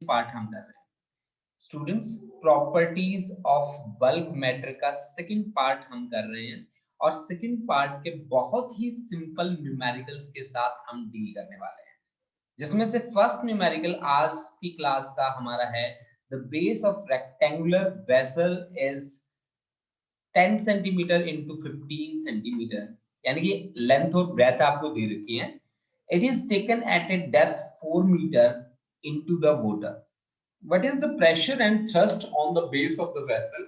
Part हम कर रहे हैं students, properties of bulk matter का सेकंड पार्ट हम कर रहे हैं और सेकंड पार्ट के बहुत ही सिंपल न्यूमेरिकल्स के साथ हम डील करने वाले हैं, जिसमें से फर्स्ट न्यूमेरिकल आज की क्लास का हमारा है the base of rectangular vessel is 10 centimetre into 15 centimetre, यानी कि लेंथ और ब्रेथ आपको दे रखी है। It is taken at a depth 4 metre into the water. What is the pressure and thrust on the base of the vessel?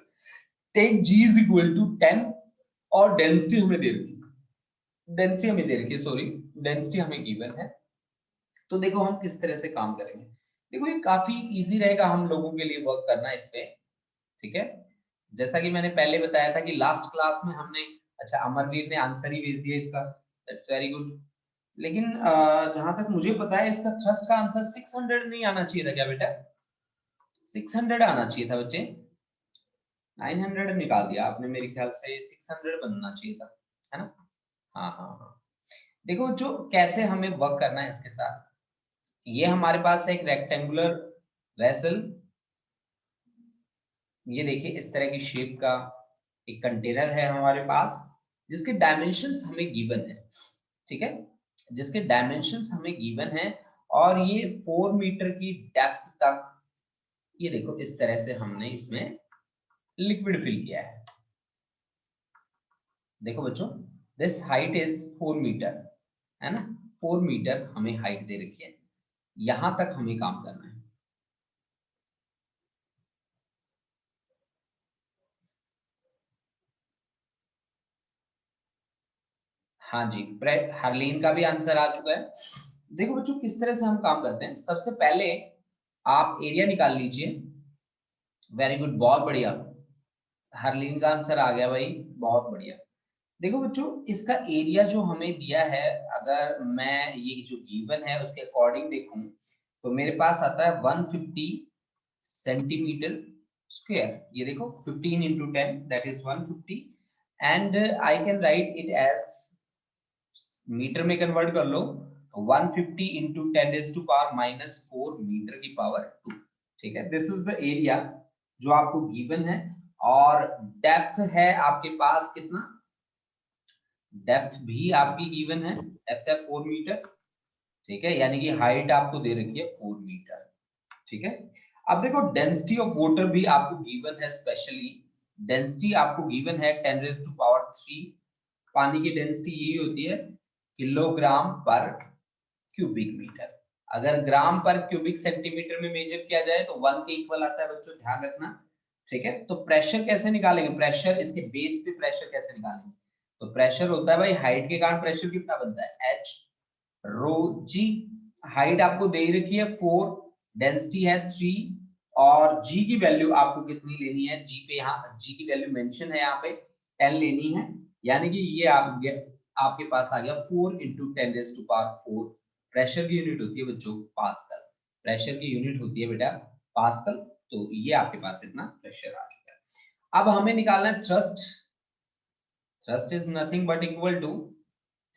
Take G is equal to 10 और density हमें दे रखी है, डेंसिटी हमें दे रखी है, सॉरी डेंसिटी हमें given है। तो देखो हम किस तरह से काम करेंगे। देखो ये काफी इजी रहेगा हम लोगों के लिए वर्क करना इस पे, ठीक है। जैसा कि मैंने पहले बताया था कि लास्ट क्लास में हमने, अच्छा अमरवीर ने आंसर ही भेज दिया इसका, दैट्स वेरी गुड। लेकिन जहां तक मुझे पता है इसका थ्रस्ट का आंसर 600 नहीं आना चाहिए था क्या बेटा? 600 आना चाहिए था बच्चे, 900 निकाल दिया आपने, मेरे ख्याल से 600 बनना चाहिए था, है ना? हाँ हाँ हाँ। देखो जो कैसे हमें वर्क करना है इसके साथ, ये हमारे पास है एक रेक्टेंगुलर वेसल, ये देखिए इस तरह की शेप का एक कंटेनर है हमारे पास, जिसके डायमेंशंस हमें गिवन है, ठीक है, जिसके डायमेंशंस हमें गिवन है और ये 4 मीटर की डेप्थ तक, ये देखो इस तरह से हमने इसमें लिक्विड फिल किया है। देखो बच्चों, दिस हाइट इज 4 मीटर, है ना, 4 मीटर हमें हाइट दे रखी है, यहां तक हमें काम करना है। हाँ जी, हरलीन का भी आंसर आ चुका है। देखो बच्चों किस तरह से हम काम करते हैं, सबसे पहले आप एरिया निकाल लीजिए। वेरी गुड, बहुत बढ़िया, हरलीन का आंसर आ गया भाई, बहुत बढ़िया। देखो बच्चों इसका एरिया जो हमें दिया है, अगर मैं ये जो गिवन है उसके अकॉर्डिंग देखूं तो मेरे पास आता है 150 सेंटीमीटर स्क्वायर। ये देखो 15 into 10 that is 150 and I can write it as, metre में कन्वर्ट कर लो, 150 इंटू 10⁻⁻⁴ मीटर की पावर 2, ठीक है। दिस इज द एरिया जो आपको गिवन है और डेप्थ है आपके पास कितना, डेप्थ भी आपकी गिवन है, डेप्थ है 4 मीटर, ठीक है, यानी कि हाइट आपको दे रखी है 4 मीटर, ठीक है। अब देखो डेंसिटी ऑफ वाटर भी आपको गिवन है, स्पेशली डेंसिटी आपको गिवन है 10⁻³ पानी की डेंसिटी यही होती है किलोग्राम पर क्यूबिक मीटर। अगर ग्राम पर क्यूबिक सेंटीमीटर में मेजर किया जाए तो 1 के इक्वल आता है बच्चों, ध्यान रखना, ठीक है। तो प्रेशर कैसे निकालेंगे, प्रेशर इसके बेस पे प्रेशर कैसे निकालेंगे, तो प्रेशर होता है भाई हाइट के कारण प्रेशर कितना बनता है, एच रो जी। हाइट आपको दे रखी है 4, डेंसिटी है 3 और जी की वैल्यू आपको कितनी लेनी है, जी पे यहाँ जी की वैल्यू मेंशन है यहाँ पे 10 लेनी है, यानी कि ये आपके पास आ गया 4 इंटू 10⁻⁴। प्रेशर की यूनिट होती है बच्चों पास्कल, प्रेशर की यूनिट होती है बेटा पास्कल। तो ये आपके पास इतना प्रेशर आ चुका है। अब हमें निकालना है thrust. Thrust is nothing but equal to,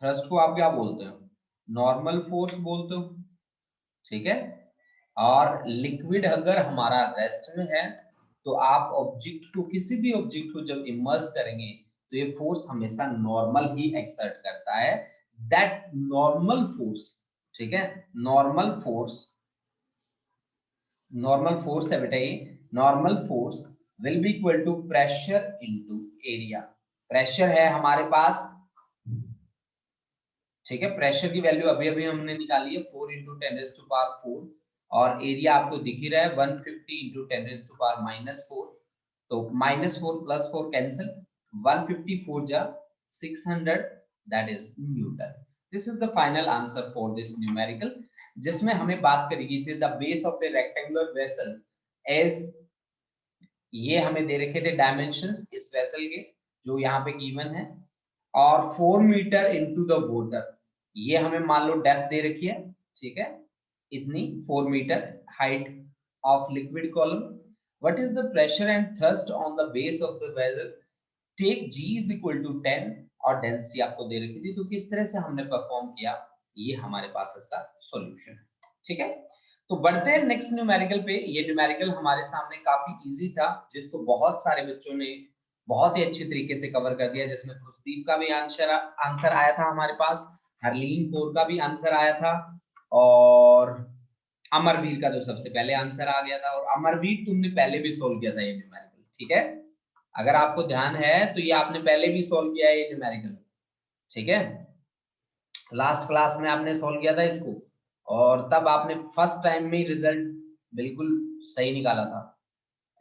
thrust को आप क्या बोलते हो, नॉर्मल फोर्स बोलते हो, ठीक है। और लिक्विड अगर हमारा रेस्ट में है तो आप ऑब्जेक्ट को, किसी भी ऑब्जेक्ट को जब इमर्स करेंगे तो ये फोर्स हमेशा नॉर्मल ही एक्सर्ट करता है, दैट नॉर्मल फोर्स, ठीक है, नॉर्मल फोर्स, नॉर्मल फोर्स है बेटा ये, normal force will be equal to pressure into area. Pressure है हमारे पास, ठीक है, प्रेशर की वैल्यू अभी अभी हमने निकाली है 4 इंटू 10⁻⁴ और एरिया आपको दिख ही रहा है 150 इंटू 10⁻⁻⁴। तो -4 + 4 कैंसिल, 154 जा 600, that is newton. This is the final answer for this numerical, जिसमें हमें बात करी गई थी the base of the rectangular vessel as, ये हमें दे रखे थे डायमेंशंस इस वेसल के जो यहाँ पे गिवन है, और 4 मीटर इनटू द वाटर, ये हमें मान लो डेप्थ दे रखी है, ठीक है, इतनी 4 metre height of liquid column. What is the pressure and thrust on the base of the vessel, take G is equal to 10 और डेंसिटी आपको दे रखी थी। तो किस तरह से हमने परफॉर्म किया, ये हमारे पास इसका सॉल्यूशन है, ठीक है। तो बढ़ते हैं नेक्स्ट न्यूमेरिकल पे। ये न्यूमेरिकल हमारे सामने काफी इजी था, जिसको बहुत सारे बच्चों ने बहुत ही अच्छे तरीके से कवर कर दिया, जिसमें खुशदीप का भी आंसर आया था हमारे पास, हरलीन कौर का भी आंसर आया था, और अमरवीर का जो सबसे पहले आंसर आ गया था। और अमरवीर तुमने पहले भी सोल्व किया था ये न्यूमेरिकल, ठीक है, अगर आपको ध्यान है तो ये आपने पहले भी सोल्व किया है ये न्यूमेरिकल, ठीक है, लास्ट क्लास में आपने सोल्व किया था इसको, और तब आपने फर्स्ट टाइम में ही रिजल्ट बिल्कुल सही निकाला था।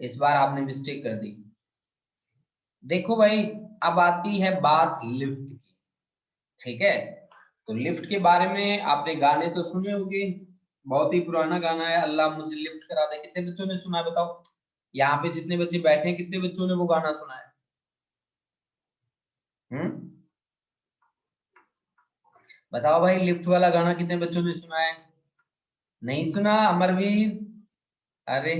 इस बार आपने मिस्टेक कर दी। देखो भाई, अब आती है बात लिफ्ट की, ठीक है। तो लिफ्ट के बारे में आपने गाने तो सुने होंगे, बहुत ही पुराना गाना है, अल्लाह मुझे लिफ्ट करा दे। कितने बच्चों ने सुना है बताओ, यहाँ पे जितने बच्चे बैठे हैं कितने बच्चों ने वो गाना सुना है? बताओ भाई, लिफ्ट वाला गाना कितने बच्चों ने सुना है? नहीं सुना? अमरवीर, अरे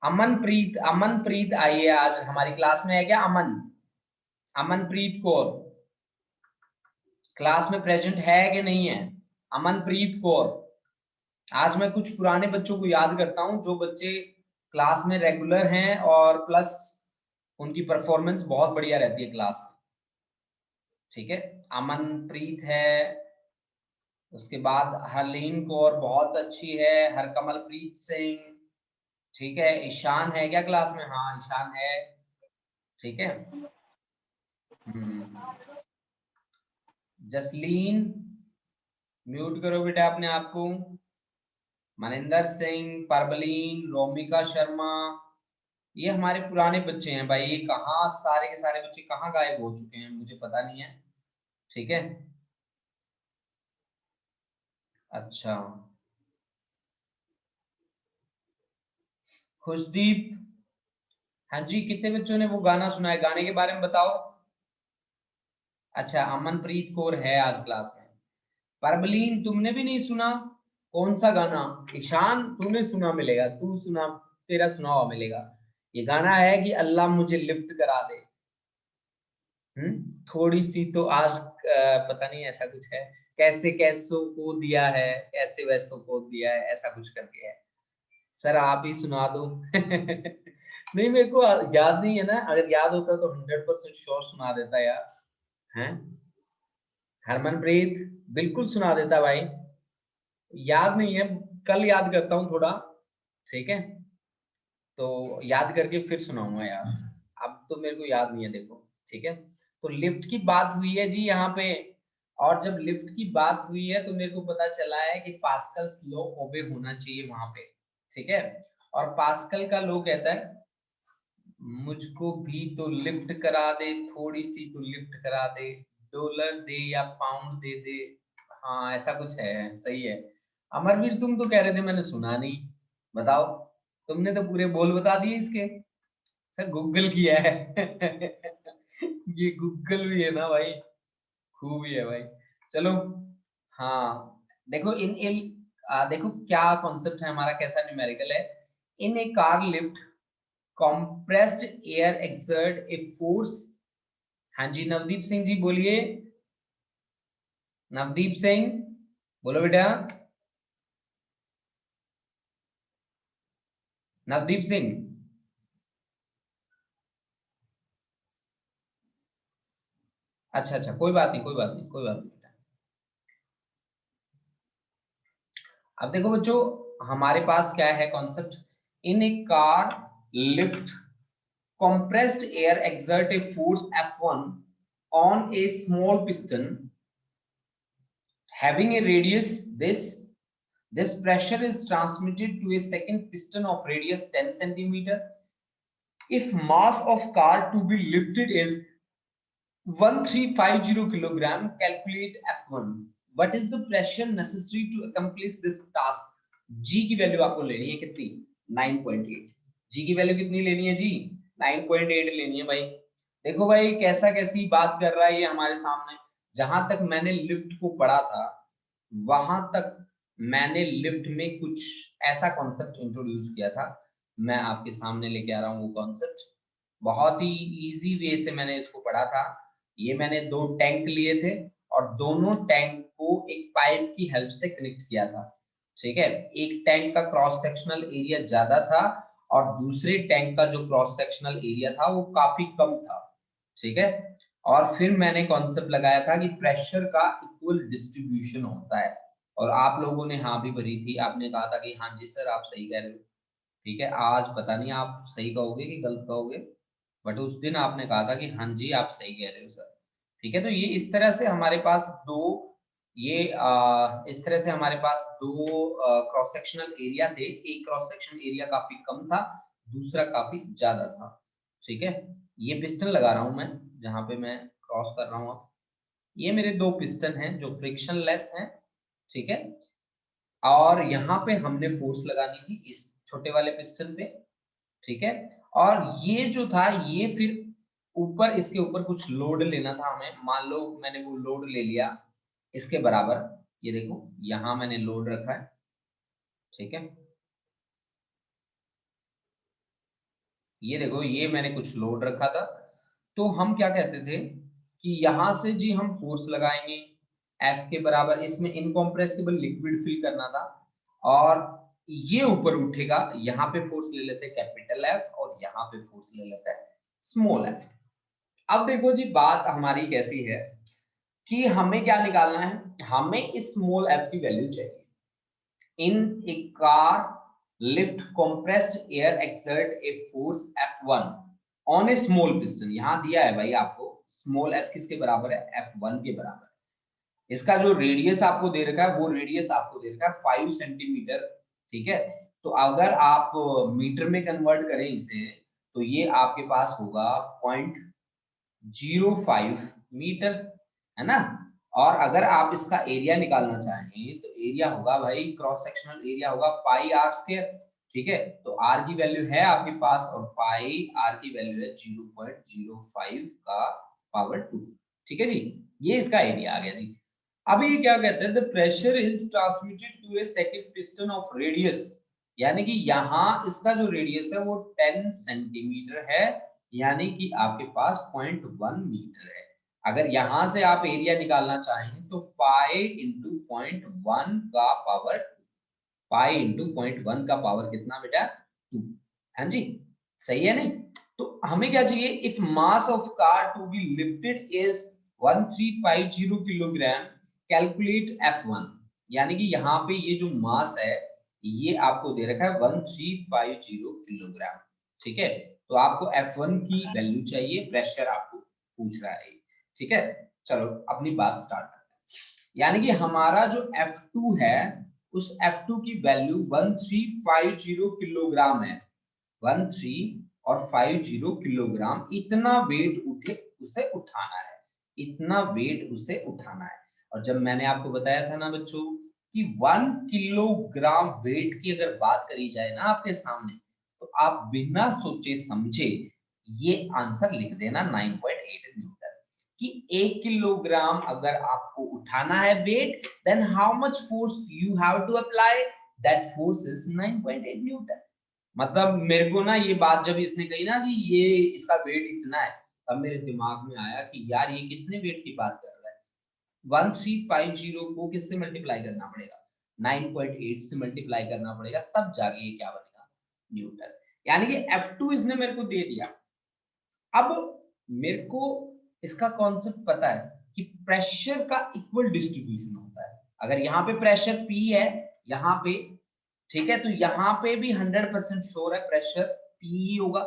अमनप्रीत आई है आज हमारी क्लास में, है क्या अमनप्रीत कौर क्लास में प्रेजेंट है कि नहीं है? अमनप्रीत कौर। आज मैं कुछ पुराने बच्चों को याद करता हूं, जो बच्चे क्लास में रेगुलर हैं और प्लस उनकी परफॉर्मेंस बहुत बढ़िया रहती है क्लास में, ठीक है। अमनप्रीत है, उसके बाद हरलीन कौर बहुत अच्छी है, हरकमलप्रीत सिंह, ठीक है, ईशान है क्या क्लास में? हाँ ईशान है, ठीक है। जसलीन, म्यूट करो बेटा अपने आप को। मनिंदर सिंह, परबलीन, रोमिका शर्मा, ये हमारे पुराने बच्चे हैं भाई। ये कहाँ सारे के सारे बच्चे कहाँ गायब हो चुके हैं मुझे पता नहीं है, ठीक है। अच्छा, खुशदीप, हाँ जी, कितने बच्चों ने वो गाना सुना है? गाने के बारे में बताओ। अच्छा, अमनप्रीत कौर है आज क्लास में। परबलीन, तुमने भी नहीं सुना? कौन सा गाना? ईशान, तूने सुना मिलेगा, तू सुना, तेरा सुना हुआ मिलेगा। ये गाना है कि अल्लाह मुझे लिफ्ट करा दे। थोड़ी सी तो आज पता नहीं ऐसा कुछ है, कैसे कैसों को दिया है, कैसे वैसों को दिया है, ऐसा कुछ करके है। सर आप ही सुना दो। नहीं मेरे को याद नहीं है ना, अगर याद होता तो 100% श्योर सुना देता यार, हैं? हरमनप्रीत, बिल्कुल सुना देता भाई, याद नहीं है, कल याद करता हूँ थोड़ा, ठीक है, तो याद करके फिर सुनाऊंगा यार, अब तो मेरे को याद नहीं है देखो, ठीक है। तो लिफ्ट की बात हुई है जी यहाँ पे, और जब लिफ्ट की बात हुई है तो मेरे को पता चला है कि पास्कल्स लॉ ओबे होना चाहिए वहां पे, ठीक है। और पास्कल का लॉ कहता है मुझको भी तो लिफ्ट करा दे, थोड़ी सी तो लिफ्ट करा दे, डॉलर दे या पाउंड दे दे, हाँ ऐसा कुछ है, सही है। अमरवीर तुम तो कह रहे थे मैंने सुना नहीं, बताओ, तुमने तो पूरे बोल बता दिए इसके। सर गूगल किया है। ये गूगल भी है ना भाई, खूब ही है भाई। चलो, हाँ, देखो देखो क्या कॉन्सेप्ट है हमारा, कैसा न्यूमेरिकल है। In a car lift compressed air exert a force। हाँ जी नवदीप सिंह जी बोलिए, नवदीप सिंह बोलो बेटा, नवदीप सिंह। अच्छा अच्छा, कोई बात नहीं, कोई बात नहीं, कोई बात नहीं बेटा। अब देखो बच्चों, हमारे पास क्या है concept, in a car lift compressed air exert a force F1 on a small piston having a radius this pressure is transmitted to a second piston of radius 10 centimeter. If mass of car to be lifted is 1350 kilogram, calculate F1. What is the pressure necessary to accomplish this task? G की value आपको लेनी है कितनी? 9.8। G की वैल्यू कितनी लेनी है जी? 9.8 लेनी है भाई। देखो भाई कैसा कैसी बात कर रहा है ये हमारे सामने। जहां तक मैंने लिफ्ट को पढ़ा था वहां तक मैंने लिफ्ट में कुछ ऐसा कॉन्सेप्ट इंट्रोड्यूस किया था, मैं आपके सामने लेके आ रहा हूँ वो कॉन्सेप्ट। बहुत ही इजी वे से मैंने इसको पढ़ा था। ये मैंने दो टैंक लिए थे और दोनों टैंक को एक पाइप की हेल्प से कनेक्ट किया था, ठीक है, एक टैंक का क्रॉस सेक्शनल एरिया ज्यादा था और दूसरे टैंक का जो क्रॉस सेक्शनल एरिया था वो काफी कम था, ठीक है। और फिर मैंने कॉन्सेप्ट लगाया था कि प्रेशर का इक्वल डिस्ट्रीब्यूशन होता है, और आप लोगों ने हाँ भी भरी थी, आपने कहा था कि हाँ जी सर आप सही कह रहे हो, ठीक है। आज पता नहीं आप सही कहोगे कि गलत कहोगे, बट उस दिन आपने कहा था कि हाँ जी आप सही कह रहे हो सर, ठीक है। तो ये इस तरह से हमारे पास दो, ये इस तरह से हमारे पास दो क्रॉस सेक्शनल एरिया थे। एक क्रॉस सेक्शनल एरिया काफी कम था, दूसरा काफी ज्यादा था, ठीक है। ये पिस्टन लगा रहा हूं मैं, जहां पे मैं क्रॉस कर रहा हूँ अब। ये मेरे दो पिस्टन हैं जो फ्रिक्शनलेस हैं, ठीक है। और यहाँ पे हमने फोर्स लगानी थी इस छोटे वाले पिस्टन पे, ठीक है। और ये जो था ये फिर ऊपर, इसके ऊपर कुछ लोड लेना था हमें। मान लो मैंने वो लोड ले लिया इसके बराबर, ये देखो यहाँ मैंने लोड रखा है, ठीक है। ये देखो ये मैंने कुछ लोड रखा था, तो हम क्या कहते थे कि यहां से जी हम फोर्स लगाएंगे एफ के बराबर, इसमें इनकॉम्प्रेसिबल लिक्विड फिल करना था, और ये ऊपर उठेगा, यहाँ पे फोर्स ले लेते हैं कैपिटल एफ और यहाँ पे फोर्स ले लेते हैं स्मॉल एफ। अब देखो जी बात हमारी कैसी है कि हमें क्या निकालना है, हमें इस स्मॉल एफ की वैल्यू चाहिए। In a car lift compressed air exert a force F1 on a small piston, यहां दिया है भाई आपको स्मॉल f किसके बराबर है, F1 के बराबर है। इसका जो रेडियस आपको दे रखा है वो रेडियस आपको दे रखा है 5 सेंटीमीटर, ठीक है। तो अगर आप मीटर में कन्वर्ट करें इसे, तो ये आपके पास होगा 0.05 मीटर, है ना। और अगर आप इसका एरिया निकालना चाहें तो एरिया होगा भाई, क्रॉस सेक्शनल एरिया होगा पाई आर स्क्वायर, ठीक है। तो आर की वैल्यू है आपके पास, और पाई आर की वैल्यू है 0.05 का पावर 2, ठीक है जी। ये इसका एरिया आ गया जी। अब ये क्या कहते हैं, the pressure is transmitted to a second piston of radius, यानी कि यहाँ इसका जो रेडियस है वो 10 सेंटीमीटर है, यानी कि आपके पास 0.1 मीटर है। अगर यहां से आप एरिया निकालना चाहें तो पाई इंटू 0.1 का पावर, पाई इंटू 0.1 का पावर कितना बेटा, 2। हाँ जी, सही है नहीं। तो हमें क्या चाहिए, if mass of car to be lifted is 1350 kilogram, calculate F1। यानी कि यहाँ पे ये जो मास है ये आपको दे रखा है 1350 किलोग्राम, ठीक है। तो आपको F1 की वैल्यू चाहिए, प्रेशर आपको पूछ रहा है, ठीक है। चलो अपनी बात स्टार्ट करते हैं। यानी कि हमारा जो F2 है उस F2 की वैल्यू 1350 किलोग्राम है, 13 और 50 किलोग्राम, इतना वेट उठे उसे उठाना है, इतना वेट उसे उठाना है। और जब मैंने आपको बताया था ना बच्चों कि 1 किलोग्राम वेट की अगर बात करी जाए ना आपके सामने, तो आप बिना सोचे समझे ये आंसर लिख देना 9.8 न्यूटन, कि 1 किलोग्राम अगर आपको उठाना है wait, then how much force you have to apply, that force is 9.8 Newton. मतलब मेरे को ना ये बात जब इसने कही ना कि ये इसका वेट इतना है, तब मेरे दिमाग में आया कि यार ये कितने वेट की बात कर रहा है। 1350 को किससे मल्टीप्लाई करना पड़ेगा, 9.8 से मल्टीप्लाई करना पड़ेगा, तब जाके ये क्या बनेगा, न्यूटन। यानी कि F2 इसने मेरे को दे दिया। अब मेरे को इसका कॉन्सेप्ट पता है कि प्रेशर का इक्वल डिस्ट्रीब्यूशन होता है। अगर यहाँ पे प्रेशर P है, यहाँ पे, ठीक है, तो यहाँ पे भी 100% श्योर है प्रेशर P ही होगा,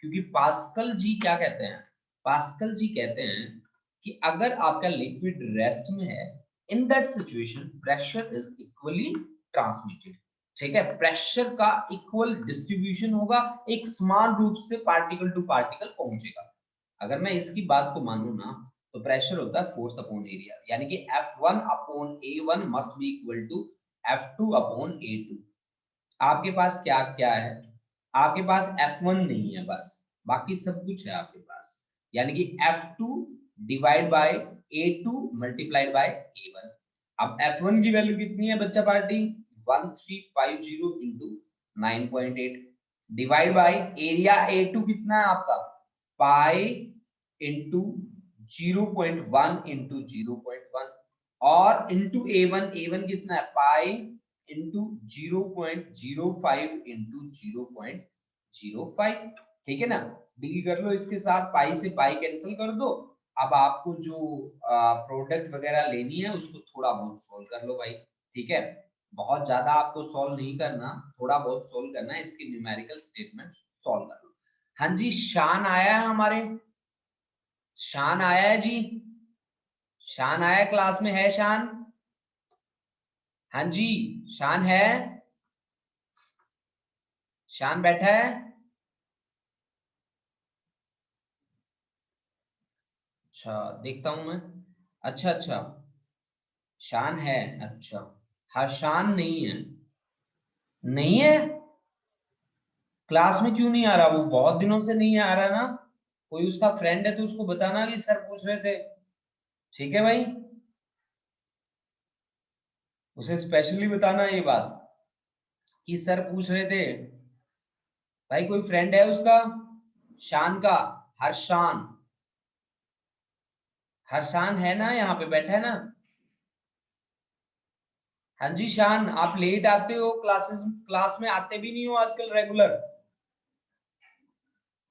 क्योंकि पास्कल जी क्या कहते हैं, पास्कल जी कहते हैं कि अगर आपका लिक्विड रेस्ट में है, in that situation pressure is equally transmitted, ठीक है। प्रेशर का इक्वल डिस्ट्रीब्यूशन होगा, एक समान रूप से पार्टिकल टू पार्टिकल पहुंचेगा। अगर मैं इसकी बात को मानूं ना, तो प्रेशर होता है फोर्स अपॉन एरिया, यानी कि F1 upon A1 must be equal to F2 upon A2। आपके पास क्या क्या है, आपके पास F1 नहीं है बस, बाकी सब कुछ है आपके पास, यानी कि F2 divide by A2 multiplied by A1। अब F1 की वैल्यू कितनी है बच्चा party, 1350 into 9.8 divide by area A2 कितना है आपका, पाई इंटू 0.1 इंटू 0.1, और इंटू A1, A1 कितना है, पाई इंटू 0.05 इंटू 0.05, ठीक है ना। डील कर लो इसके साथ, पाई से पाई कैंसिल कर दो। अब आपको जो प्रोडक्ट वगैरह लेनी है उसको थोड़ा बहुत सोल्व कर लो भाई, ठीक है। बहुत ज्यादा आपको सोल्व नहीं करना, थोड़ा बहुत सोल्व करना है, इसके न्यूमेरिकल स्टेटमेंट सोल्व कर लो। हाँ जी, शान आया है हमारे, शान आया है जी, शान आया क्लास में है शान? हाँ जी, शान है, शान बैठा है? अच्छा देखता हूं मैं, अच्छा अच्छा, शान है, अच्छा। हर्षान नहीं है, नहीं है क्लास में, क्यों नहीं आ रहा? वो बहुत दिनों से नहीं आ रहा ना, कोई उसका फ्रेंड है तो उसको बताना कि सर पूछ रहे थे, ठीक है भाई, उसे स्पेशली बताना ये बात कि सर पूछ रहे थे। भाई कोई फ्रेंड है उसका शान का? हर्षान, हर्षान है ना, यहाँ पे बैठा है ना? हाँ जी शान, आप लेट आते हो क्लासेस, क्लास में आते भी नहीं हो आजकल रेगुलर।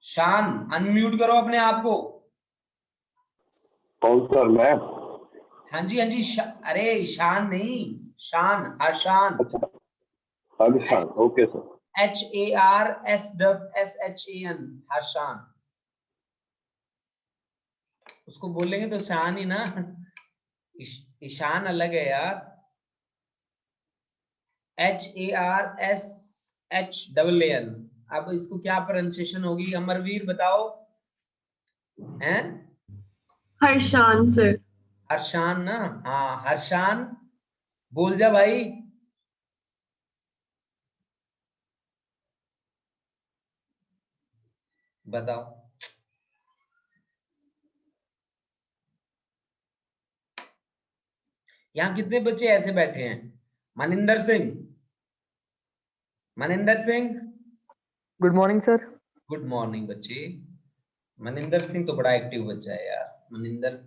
शान अनम्यूट करो अपने आप को। कौन सर, मैं? हाँ जी हाँ जी, अरे शान नहीं, शान, हर्षान, हर्षान, ओके सर। HARSHAN, हर्षान। उसको बोलेंगे तो शान ही ना, ईशान अलग है यार। HARSHAN। अब इसको क्या प्रोनाउंसिएशन होगी, अमरवीर बताओ, हैं? हर्षान सर। हर्षान ना, हाँ हर्षान, बोल जा भाई। बताओ, यहाँ कितने बच्चे ऐसे बैठे हैं? Maninder Singh, Maninder Singh, good morning sir. Good morning बच्चे। मनिंदर सिंह तो बड़ा एक्टिव बच्चा है यार, मनिंदर।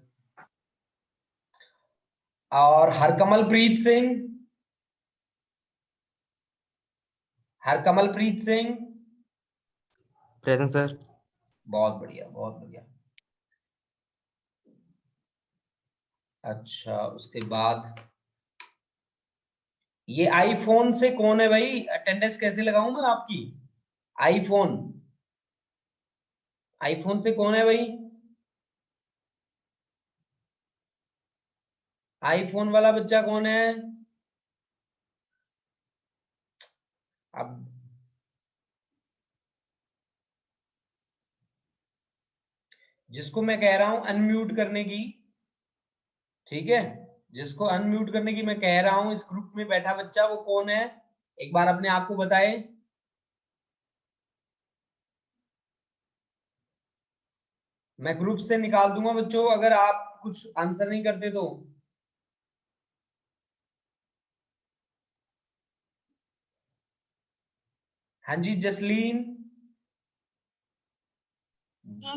और हरकमलप्रीत सिंह, हरकमलप्रीत सिंह, प्रेजेंट सर। बहुत बढ़िया बहुत बढ़िया। अच्छा उसके बाद ये आईफोन से कौन है भाई? अटेंडेंस कैसे लगाऊं मैं आपकी? आईफोन, आईफोन से कौन है भाई? आईफोन वाला बच्चा कौन है? अब जिसको मैं कह रहा हूं अनम्यूट करने की, ठीक है, जिसको अनम्यूट करने की मैं कह रहा हूं, इस ग्रुप में बैठा बच्चा वो कौन है? एक बार अपने आप को बताए। मैं ग्रुप से निकाल दूंगा बच्चों अगर आप कुछ आंसर नहीं करते तो। हाँ जी जसलीन,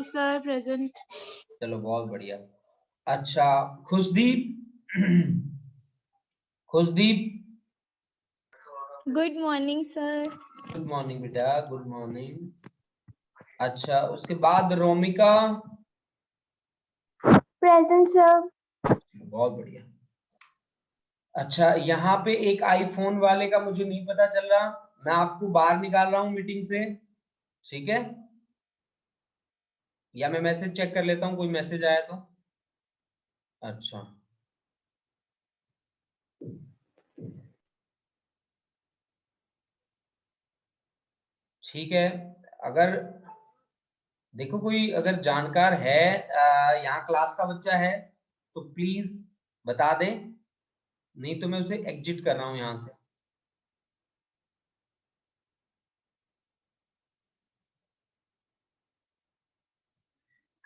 सर प्रेजेंट। चलो बहुत बढ़िया। अच्छा Khushdeep, Khushdeep, good morning sir. Good morning बेटा, गुड मॉर्निंग। अच्छा उसके बाद रोमिका, प्रेजेंट सर। बहुत बढ़िया। अच्छा यहाँ पे एक आईफोन वाले का मुझे नहीं पता चल रहा, मैं आपको बाहर निकाल रहा हूँ मीटिंग से, ठीक है, या मैं मैसेज चेक कर लेता हूँ कोई मैसेज आया तो। अच्छा ठीक है, अगर देखो कोई अगर जानकार है यहाँ क्लास का बच्चा है तो प्लीज बता दे, नहीं तो मैं उसे एग्जिट कर रहा हूँ यहाँ से।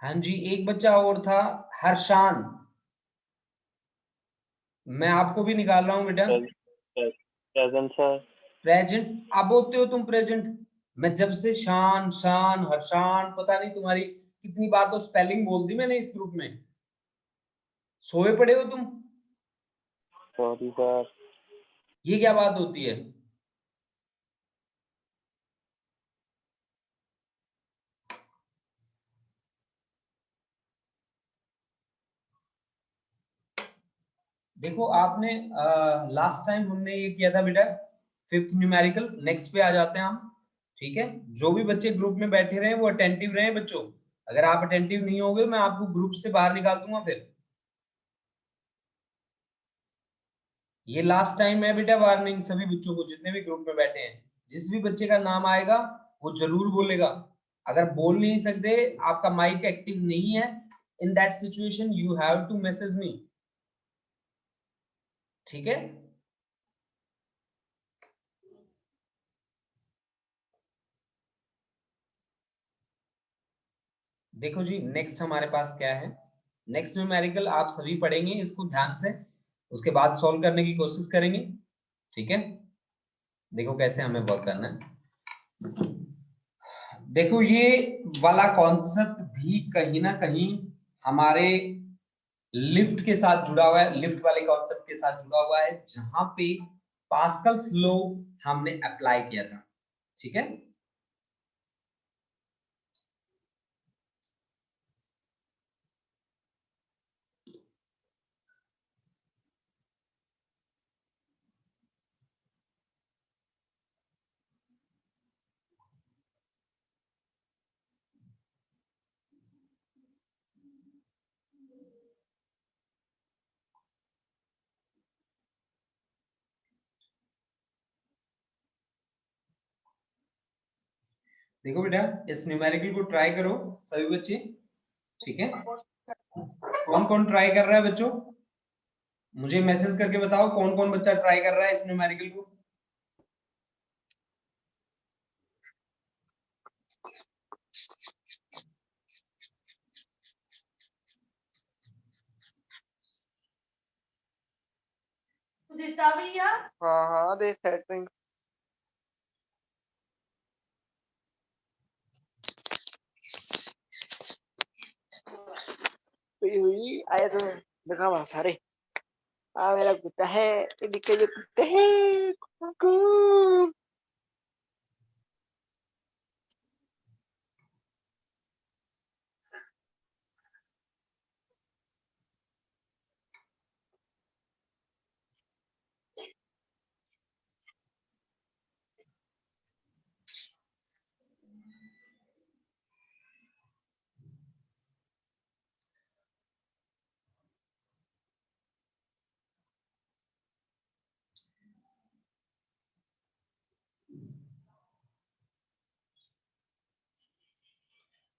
हाँ जी एक बच्चा और था, हर्षान, मैं आपको भी निकाल रहा हूँ बेटा। Present sir. प्रेजेंट, अब होते हो तुम प्रेजेंट? मैं जब से शान शान हर्षान, पता नहीं तुम्हारी कितनी बार तो स्पेलिंग बोल दी मैंने इस ग्रुप में, सोए पड़े हो तुम? Sorry sir. ये क्या बात होती है? देखो आपने लास्ट टाइम हमने ये किया था बेटा, फिफ्थ न्यूमेरिकल। नेक्स्ट पे आ जाते हैं हम। ठीक है, जो भी बच्चे ग्रुप में बैठे रहे वो अटेंटिव रहे बच्चों। अगर आप अटेंटिव नहीं होगे मैं आपको ग्रुप से बाहर निकाल दूंगा फिर। ये लास्ट टाइम है बेटा, वार्निंग सभी बच्चों को जितने भी ग्रुप में बैठे हैं। जिस भी बच्चे का नाम आएगा वो जरूर बोलेगा। अगर बोल नहीं सकते, आपका माइक एक्टिव नहीं है, in that situation you have to message me. ठीक है, देखो जी नेक्स्ट हमारे पास क्या है। नेक्स्ट न्यूमेरिकल आप सभी पढ़ेंगे इसको ध्यान से, उसके बाद सॉल्व करने की कोशिश करेंगे। ठीक है, देखो कैसे हमें वर्क करना है। देखो ये वाला कॉन्सेप्ट भी कहीं ना कहीं हमारे लिफ्ट के साथ जुड़ा हुआ है, लिफ्ट वाले कॉन्सेप्ट के साथ जुड़ा हुआ है, जहां पे पास्कल्स लॉ हमने अप्लाई किया था। ठीक है, देखो बेटा इस न्यूमेरिकल को ट्राई करो सभी बच्चे। ठीक है, कौन कौन ट्राई कर रहा है बच्चों? मुझे मैसेज करके बताओ कौन कौन बच्चा ट्राई कर रहा है इस न्यूमेरिकल को। हाँ हाँ देख सेटिंग हुई हुई आया तो देखा वहां सारे आ मेरा कुत्ता है ये दिखे जो कुत्ते हैं कुकू।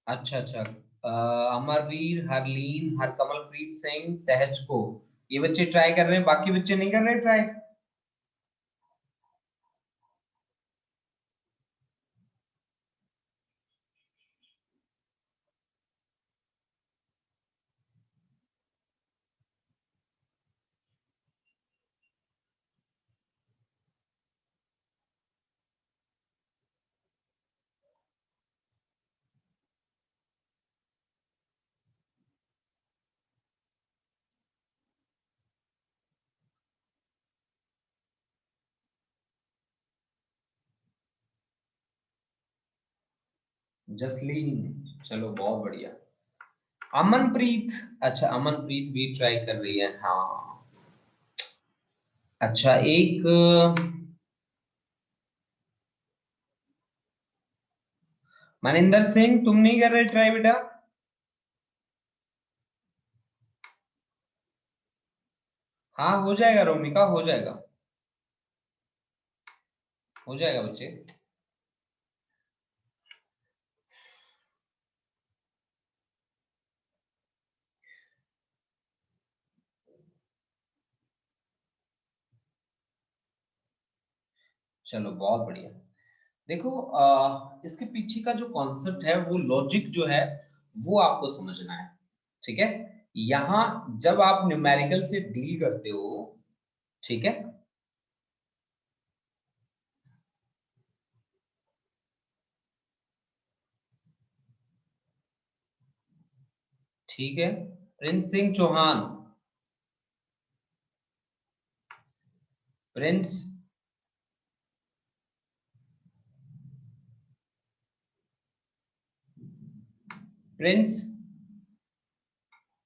अच्छा अच्छा, अमरवीर, हरलीन, हरकमलप्रीत सिंह, सहज को, ये बच्चे ट्राई कर रहे हैं, बाकी बच्चे नहीं कर रहे ट्राई। जसलीन, चलो बहुत बढ़िया। अमनप्रीत, अच्छा अमनप्रीत भी ट्राई कर रही है, हाँ। अच्छा एक मनिंदर सिंह, तुम नहीं कर रहे ट्राई बेटा? हाँ हो जाएगा रोमिका, हो जाएगा, हो जाएगा बच्चे। चलो बहुत बढ़िया। देखो इसके पीछे का जो कॉन्सेप्ट है वो लॉजिक जो है वो आपको समझना है। ठीक है, यहां जब आप न्यूमेरिकल से डील करते हो, ठीक है, ठीक है, Prince Singh Chauhan, Prince Prince,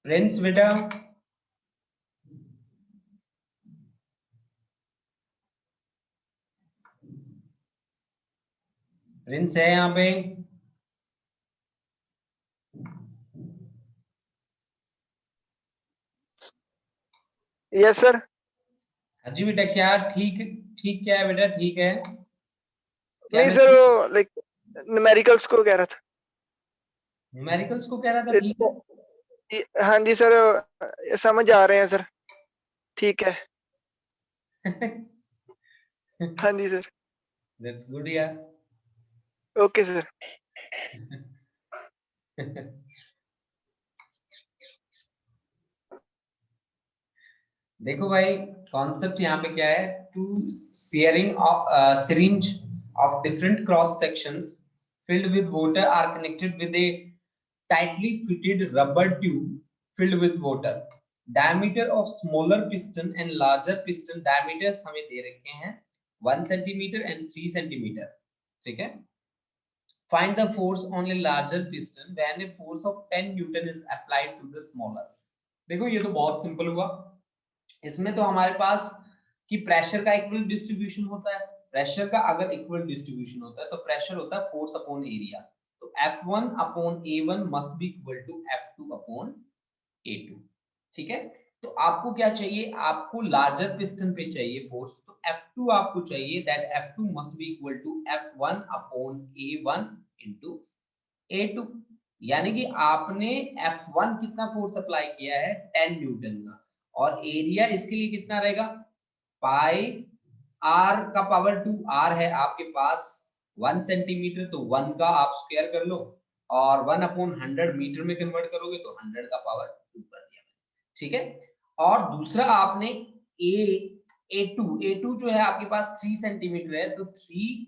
Prince बेटा, प्रिंस है यहाँ पे? Yes sir. हाँ जी बेटा, क्या ठीक, ठीक क्या है बेटा? ठीक है, नहीं सर, वो लाइक न्यूमेरिकल्स को कह रहा था। न्यूमेरिकल्स को कह रहा था ठीक है। हाँ जी सर, समझ आ रहे हैं सर, ठीक है। हाँ जी सर। दैट्स गुड यार। Okay sir. देखो भाई, कॉन्सेप्ट यहाँ पे क्या है? Two sharing of syringe of different cross sections filled with water are connected with a tightly fitted rubber tube filled with water. Diameter of smaller piston and larger piston diameters हमें दे रखे हैं 1 centimeter and 3 centimeter, ठीक है? Find the force on a larger piston when a force of 10 Newton is applied to the smaller. देखो ये तो बहुत simple हुआ। इसमें तो हमारे पास कि प्रेशर का इक्वल डिस्ट्रीब्यूशन होता है। प्रेशर का अगर इक्वल डिस्ट्रीब्यूशन होता है तो प्रेशर होता है फोर्स अपॉन एरिया। तो F1 upon A1 must be equal to F2 upon A2, ठीक है? तो आपको क्या चाहिए? आपको लार्जर पिस्टन पे चाहिए फोर्स, तो F2 आपको चाहिए, that F2 must be equal to F1 upon A1 into A2। यानी कि आपने F1 कितना फोर्स अप्लाई किया है? 10 न्यूटन का, और एरिया इसके लिए कितना रहेगा? पाई r का पावर 2, r है आपके पास 1 सेंटीमीटर, तो 1 का आप स्क्वायर कर लो, और 1 अपॉन 100 मीटर में कन्वर्ट करोगे तो 100 का पावर 2 कर दिया, ठीक है? और दूसरा आपने A2 जो है आपके पास 3 सेंटीमीटर है, तो 3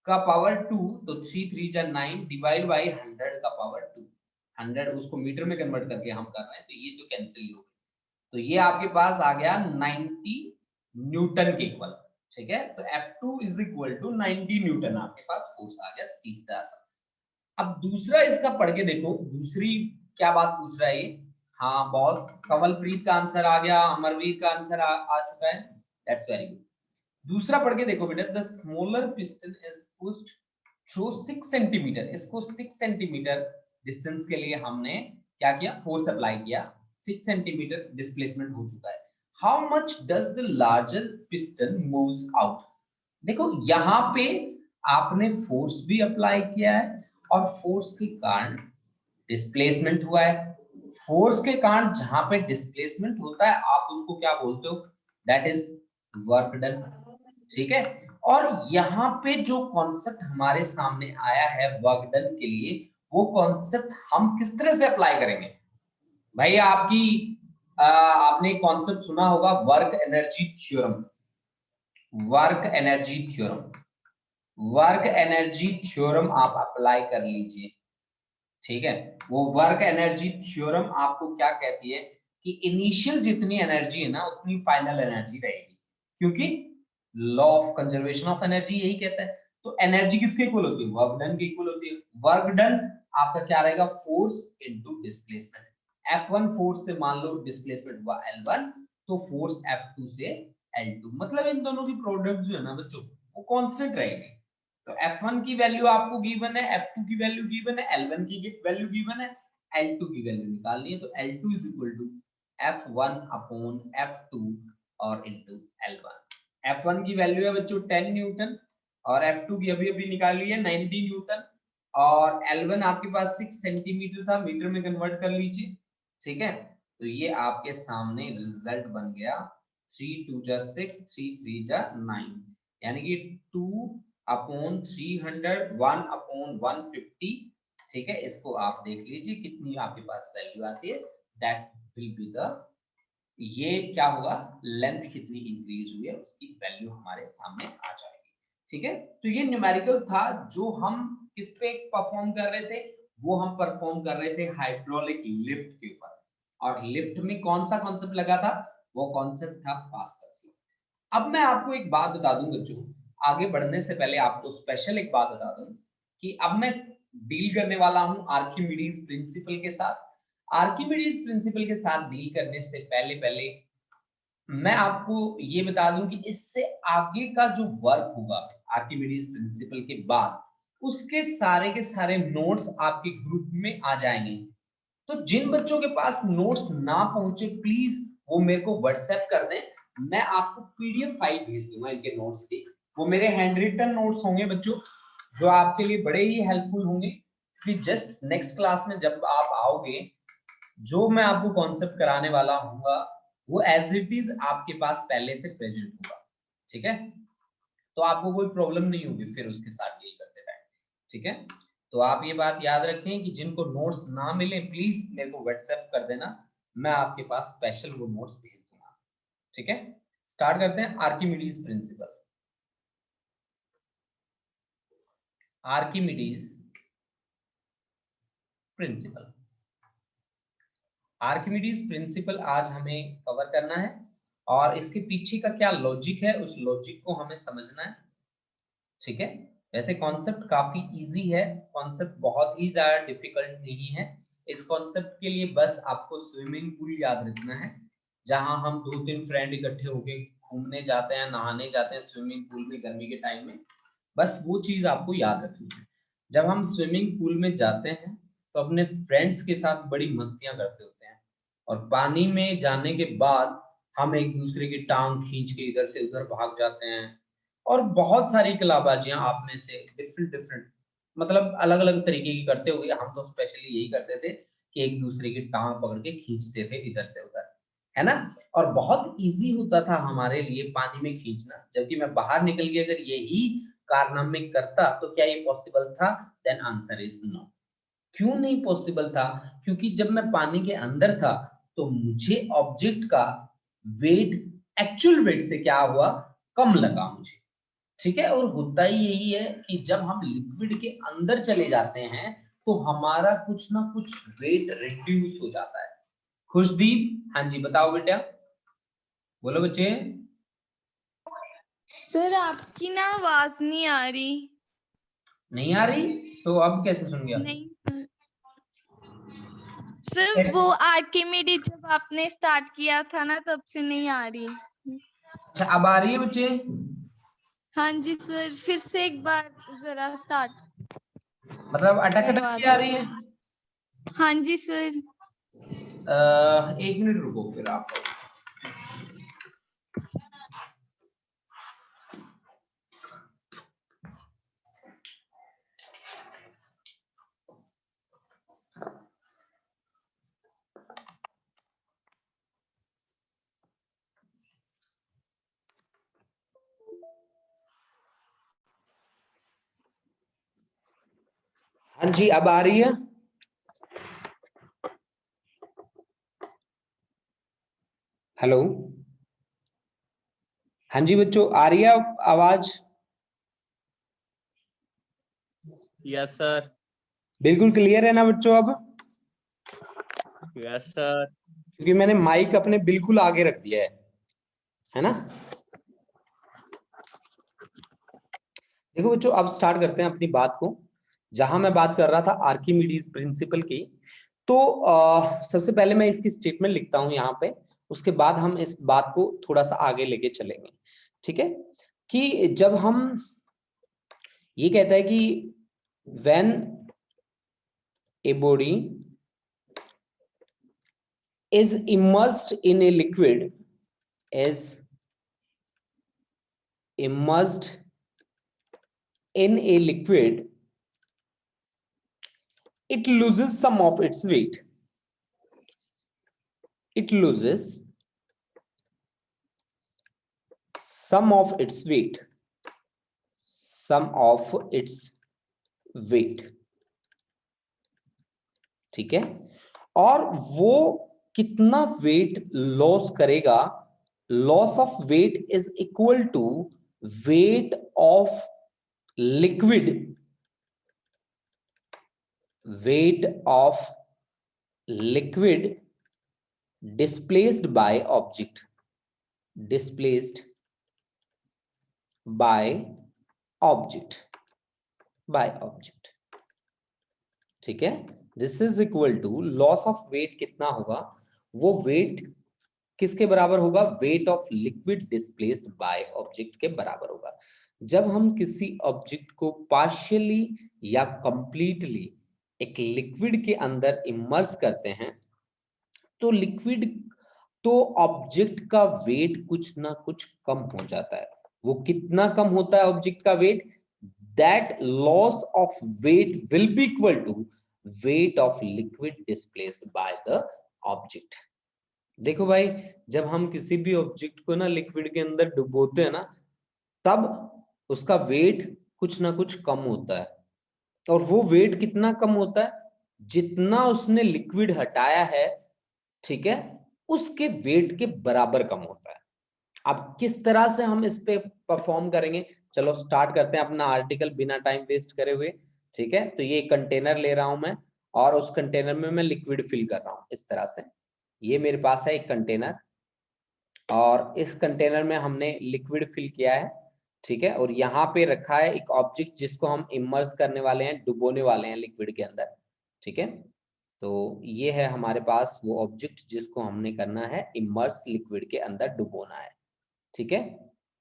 का पावर 2, तो 3 3 जा 9 डिवाइड बाय 100 का पावर 2। 100 उसको मीटर में कन्वर्ट करके हम कर रहे हैं, तो ये जो कैंसिल हो गया, तो ये आपके पास आ गया 90 न्यूटन के इक्वल, ठीक है? तो F2 is equal to 90 Newton आपके पास फोर्स आ गया सीधा सा। अब दूसरा इसका पढ़ के देखो, दूसरी क्या बात पूछ रहा है ये? हाँ, बहुत कमलप्रीत का आंसर आ गया, अमरवीर का आंसर आ चुका है, दैट्स वेरी गुड। दूसरा पढ़ के देखो बेटा, the smaller piston is pushed through 6 centimetre. इसको 6 सेंटीमीटर डिस्टेंस के लिए हमने क्या किया? फोर्स अप्लाई किया। 6 सेंटीमीटर डिस्प्लेसमेंट हो चुका है। How much does the larger piston moves out? देखो यहाँ पे आपने फोर्स भी अप्लाई किया है और फोर्स के कारण डिस्प्लेसमेंट हुआ है। फोर्स के कारण जहां पे डिस्प्लेसमेंट होता है आप उसको क्या बोलते हो? दैट इज वर्क डन, ठीक है? और यहाँ पे जो कॉन्सेप्ट हमारे सामने आया है वर्क डन के लिए, वो कॉन्सेप्ट हम किस तरह से अप्लाई करेंगे? भाई आपने एक कॉन्सेप्ट सुना होगा, work energy theorem. Work energy theorem, work energy theorem आप अप्लाई कर लीजिए, ठीक है? वो वर्क एनर्जी थ्योरम आपको क्या कहती है कि इनिशियल जितनी एनर्जी है ना उतनी फाइनल एनर्जी रहेगी, क्योंकि law of conservation of energy यही कहता है। तो एनर्जी किसके इक्वल होती है? वर्क डन के इक्वल होती है। वर्क डन आपका क्या रहेगा? Force into displacement. F1 force से मान लो डिस्प्लेसमेंट हुआ L1, तो फोर्स F2 से L2, मतलब इन दोनों की प्रोडक्ट जो है ना बच्चों वो कांस्टेंट रहेगी। तो F1 की वैल्यू आपको गिवन है, F2 की वैल्यू गिवन है, L1 की वैल्यू गिवन है, L2 की वैल्यू निकालनी है। तो L2 is equal to F1 upon F2 और इनटू L1। F1 की वैल्यू है बच्चों 10 न्यूटन, और F2 की अभी अभी निकाली है 90 न्यूटन, और L1 आपके पास 6 सेंटीमीटर था, मीटर में कन्वर्ट कर लीजिए, ठीक है? तो ये आपके सामने रिजल्ट बन गया 3 2 जा 6, 3 3 जा 9, यानी कि 2 अपॉन 300, 1 अपॉन 150, ठीक है? इसको आप देख लीजिए कितनी आपके पास वैल्यू आती है, दैट विल बी द, ये क्या होगा? लेंथ कितनी इंक्रीज हुई है उसकी वैल्यू हमारे सामने आ जाएगी, ठीक है? तो ये न्यूमेरिकल था जो हम किस पे परफॉर्म कर रहे थे? वो हम परफॉर्म कर रहे थे हाइड्रोलिक लिफ्ट के ऊपर, और लिफ्ट में कौन सा कॉन्सेप्ट लगा था? वो कॉन्सेप्ट था पास्कल्स लॉ। अब मैं आपको एक बात बता दूं बच्चों, आगे बढ़ने से पहले आपको स्पेशल एक बात बता दूं कि अब मैं डील करने वाला हूं आर्किमिडीज प्रिंसिपल के साथ। आर्किमिडीज प्रिंसिपल के साथ डील करने से पहले मैं आपको ये बता दूं कि इससे आगे का जो वर्क होगा आर्किमिडीज प्रिंसिपल के बाद, उसके के सारे नोट्स आपके ग्रुप में आ जाएंगे। तो जिन बच्चों के पास नोट्स ना पहुंचे प्लीज वो मेरे को व्हाट्सएप कर दें, मैं आपको पीडीएफ फाइल भेज दूंगा इनके नोट्स की। वो मेरे हैंड रिटन नोट्स होंगे बच्चों, जो आपके लिए बड़े ही हेल्पफुल होंगे कि जस्ट नेक्स्ट क्लास में जब आप आओगे, जो मैं आपको कॉन्सेप्ट कराने वाला हूँगा वो एज इट इज आपके पास पहले से प्रेजेंट होगा। ठीक है, तो आपको कोई प्रॉब्लम नहीं होगी फिर उसके साथ डील करते टाइम। ठीक है, तो आप ये बात याद रखें कि जिनको नोट्स ना मिले प्लीज मेरे को व्हाट्सएप कर देना, मैं आपके पास स्पेशल वो नोट्स भेज दूंगा। ठीक है, स्टार्ट करते हैं Archimedes principal. Archimedes principal, Archimedes principal आज हमें कवर करना है और इसके पीछे का क्या लॉजिक है उस लॉजिक को हमें समझना है। ठीक है, वैसे कॉन्सेप्ट काफी इजी है, कॉन्सेप्ट बहुत ही ज्यादा डिफिकल्ट नहीं है। इस कॉन्सेप्ट के लिए बस आपको स्विमिंग पूल याद रखना है, जहां हम 2-3 फ्रेंड इकट्ठे होके घूमने जाते हैं, नहाने जाते हैं स्विमिंग पूल में गर्मी के टाइम में। बस वो चीज आपको याद रखनी है। जब हम स्विमिंग पूल में जाते हैं तो अपने फ्रेंड्स के साथ बड़ी मस्तियां करते होते हैं, और पानी में जाने के बाद हम एक दूसरे की टांग खींच के इधर से उधर भाग जाते हैं, और बहुत सारी कलाबाजियां आप में से डिफरेंट मतलब अलग अलग तरीके की करते हुए, हम तो स्पेशली यही करते थे कि एक दूसरे की टांग पकड़ के खींचते थे इधर से उधर, है ना। और बहुत इजी होता था हमारे लिए पानी में खींचना, जबकि मैं बाहर निकल के अगर यही कारनामे करता तो क्या ये पॉसिबल था? Then answer is no. क्यों नहीं पॉसिबल था? क्योंकि जब मैं पानी के अंदर था तो मुझे ऑब्जेक्ट का वेट एक्चुअल वेट से क्या हुआ, कम लगा मुझे। ठीक है, और होता ही यही है कि जब हम लिक्विड के अंदर चले जाते हैं तो हमारा कुछ ना कुछ वेट रिड्यूस हो जाता है। खुशदीप, हाँ जी बताओ बेटा, बोलो बच्चे। सर आपकी ना आवाज नहीं आ रही। नहीं आ रही? तो अब कैसे सुन गया? नहीं सर, वो आर्किमिडीज जब आपने स्टार्ट किया था ना तब से नहीं आ रही। अच्छा अब आ रही है बच्चे? हाँ जी सर, फिर से एक बार जरा स्टार्ट मतलब अटक अटक करवा के आ दो। रही है? हाँ जी सर। 1 मिनट रुको फिर आप। हाँ जी अब आ रही है? हेलो, हाँ जी बच्चों आ रही है आवाज? Yes sir. बिल्कुल क्लियर है ना बच्चों अब? Yes sir. क्योंकि मैंने माइक अपने बिल्कुल आगे रख दिया है ना। देखो बच्चों अब स्टार्ट करते हैं अपनी बात को, जहां मैं बात कर रहा था आर्किमिडीज प्रिंसिपल की। तो सबसे पहले मैं इसकी स्टेटमेंट लिखता हूं यहाँ पे, उसके बाद हम इस बात को थोड़ा सा आगे लेके चलेंगे। ठीक है, कि जब हम ये कहता है कि when a body is immersed in a liquid, is immersed in a liquid, it loses some of its weight. It loses some of its weight. Some of its weight. ठीक है, और वो कितना वेट लॉस करेगा? Loss of weight is equal to weight of liquid, weight of liquid displaced by object, displaced by object, by object. ठीक है, this is equal to loss of weight कितना होगा, वो वेट किसके बराबर होगा, weight of liquid displaced by object के बराबर होगा। जब हम किसी ऑब्जेक्ट को पार्शियली या कंप्लीटली एक लिक्विड के अंदर इमर्स करते हैं तो लिक्विड तो ऑब्जेक्ट का वेट कुछ ना कुछ कम हो जाता है। वो कितना कम होता है ऑब्जेक्ट का weight, that loss of weight will be equal to weight of liquid displaced by the object. देखो भाई, जब हम किसी भी ऑब्जेक्ट को ना लिक्विड के अंदर डुबोते हैं ना, तब उसका वेट कुछ ना कुछ कम होता है। और वो वेट कितना कम होता है, जितना उसने लिक्विड हटाया है, ठीक है, उसके वेट के बराबर कम होता है। अब किस तरह से हम इस पे परफॉर्म करेंगे, चलो स्टार्ट करते हैं अपना आर्टिकल बिना टाइम वेस्ट करे हुए। ठीक है, तो ये कंटेनर ले रहा हूं मैं और उस कंटेनर में मैं लिक्विड फिल कर रहा हूं इस तरह से। ये मेरे पास है एक कंटेनर और इस कंटेनर में हमने लिक्विड फिल किया है। ठीक है, और यहाँ पे रखा है एक ऑब्जेक्ट जिसको हम इमर्स करने वाले हैं, डुबोने वाले हैं लिक्विड के अंदर। ठीक है, तो ये है हमारे पास वो ऑब्जेक्ट जिसको हमने करना है इमर्स लिक्विड के अंदर डुबोना है। ठीक है,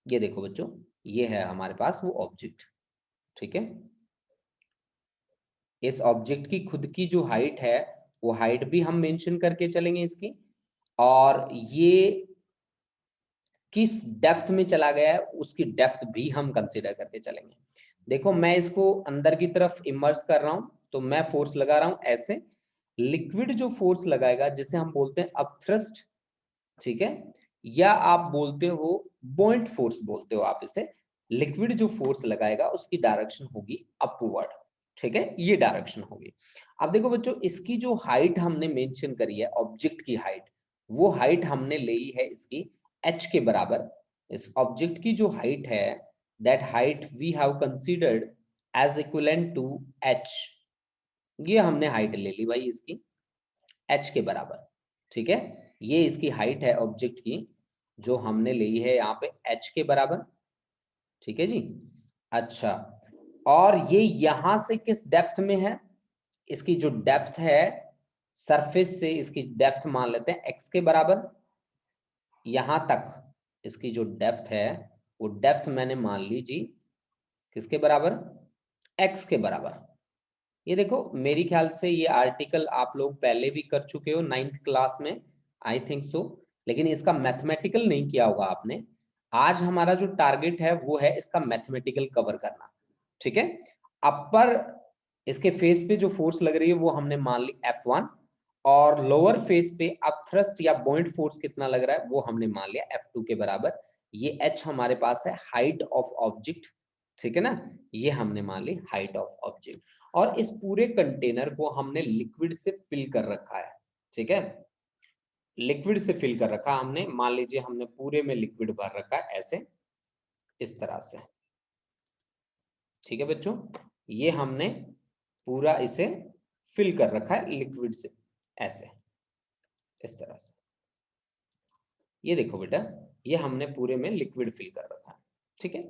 ये देखो बच्चों, ये है हमारे पास वो ऑब्जेक्ट। ठीक है, इस ऑब्जेक्ट की खुद की जो हाइट है वो हाइट भी हम मेंशन करके चलेंगे इसकी, और ये किस डेप्थ में चला गया है उसकी डेप्थ भी हम कंसीडर करके चलेंगे। देखो, मैं इसको अंदर की तरफ इमर्स कर रहा हूं तो मैं फोर्स लगा रहा हूं ऐसे। लिक्विड जो फोर्स लगाएगा जिसे हम बोलते हैं अपथ्रस्ट, ठीक है, या आप बोलते हो बॉइंट फोर्स बोलते हो आप इसे। लिक्विड जो फोर्स लगाएगा उसकी डायरेक्शन होगी अपवर्ड। ठीक है, ये डायरेक्शन होगी। अब देखो बच्चों, इसकी जो हाइट हमने मेंशन करी है, ऑब्जेक्ट की हाइट, वो हाइट हमने ली है इसकी h के बराबर। इस ऑब्जेक्ट की जो हाइट है, that height we have considered as equivalent to h। ये हमने हाइट ले ली भाई इसकी h के बराबर। ठीक है, ये इसकी हाइट है ऑब्जेक्ट की जो हमने ली है यहाँ पे h के बराबर। ठीक है जी, अच्छा, और ये यहां से किस डेप्थ में है, इसकी जो डेप्थ है सरफेस से, इसकी डेप्थ मान लेते हैं x के बराबर। यहां तक इसकी जो डेप्थ है वो डेप्थ मैंने मान ली जी किसके बराबर, x के बराबर। ये देखो, मेरी ख्याल से ये आर्टिकल आप लोग पहले भी कर चुके हो 9th क्लास में, आई थिंक सो, लेकिन इसका मैथमेटिकल नहीं किया होगा आपने। आज हमारा जो टारगेट है वो है इसका मैथमेटिकल कवर करना। ठीक है, अपर इसके फेस पे जो फोर्स लग रही है वो हमने मान ली F1, और लोअर फेस पे अब थ्रस्ट या पॉइंट फोर्स कितना लग रहा है वो हमने मान लिया F2 के बराबर। ये h हमारे पास है हाइट ऑफ ऑब्जेक्ट। ठीक है ना, ये हमने मान ली हाइट ऑफ ऑब्जेक्ट, और इस पूरे कंटेनर को हमने लिक्विड से फिल कर रखा है। ठीक है, लिक्विड से फिल कर रखा हमने, मान लीजिए हमने पूरे में लिक्विड भर रखा है ऐसे, इस तरह से। ठीक है बच्चों, ये हमने पूरा इसे फिल कर रखा है लिक्विड से ऐसे, इस तरह से। ये देखो बेटा, ये हमने पूरे में लिक्विड फिल कर रखा है। ठीक है,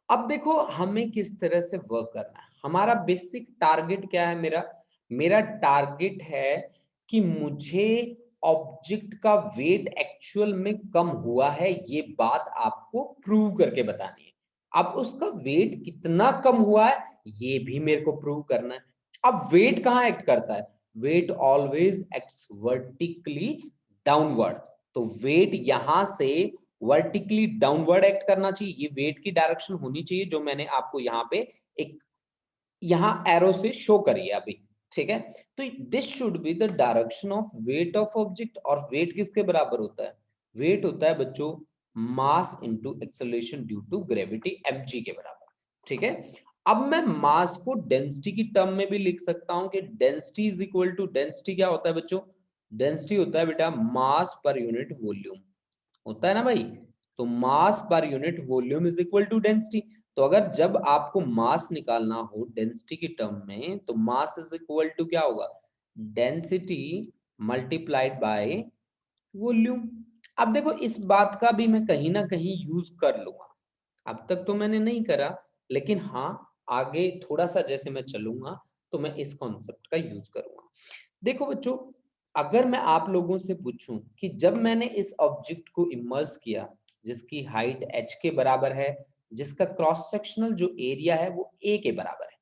अब देखो हमें किस तरह से वर्क करना है। हमारा बेसिक टारगेट क्या है, मेरा टारगेट है कि मुझे ऑब्जेक्ट का वेट एक्चुअल में कम हुआ है, ये बात आपको प्रूव करके बतानी है। अब उसका वेट कितना कम हुआ है ये भी मेरे को प्रूव करना है। अब वेट कहाँ एक्ट करता है, weight always acts vertically downward. तो वेट यहां से वर्टिकली डाउनवर्ड एक्ट करना चाहिए, ये वेट की डायरेक्शन होनी चाहिए जो मैंने आपको यहाँ पे एक यहाँ एरो से शो करी है अभी। ठीक है, तो this should be the direction of weight of object. और वेट किसके बराबर होता है, वेट होता है बच्चों mass into acceleration due to gravity mg के बराबर। ठीक है, अब मैं मास को डेंसिटी की टर्म में भी लिख सकता हूं कि density is equal to, density क्या होता है बच्चों, डेंसिटी होता है बेटा मास पर यूनिट वॉल्यूम, होता है ना भाई। तो mass per unit volume is equal to density. तो अगर जब आपको मास निकालना हो डेंसिटी की टर्म में, तो मास इज इक्वल टू क्या होगा, डेंसिटी मल्टीप्लाइड बाय वॉल्यूम। अब देखो, इस बात का भी मैं कहीं ना कहीं यूज कर लूंगा, अब तक तो मैंने नहीं करा, लेकिन हाँ आगे थोड़ा सा जैसे मैं चलूंगा तो मैं इस कॉन्सेप्ट का यूज करूंगा। देखो बच्चों, अगर मैं आप लोगों से पूछूं कि जब मैंने इस ऑब्जेक्ट को इमर्स किया जिसकी हाइट h के बराबर है, जिसका क्रॉस सेक्शनल जो एरिया है वो a के बराबर है,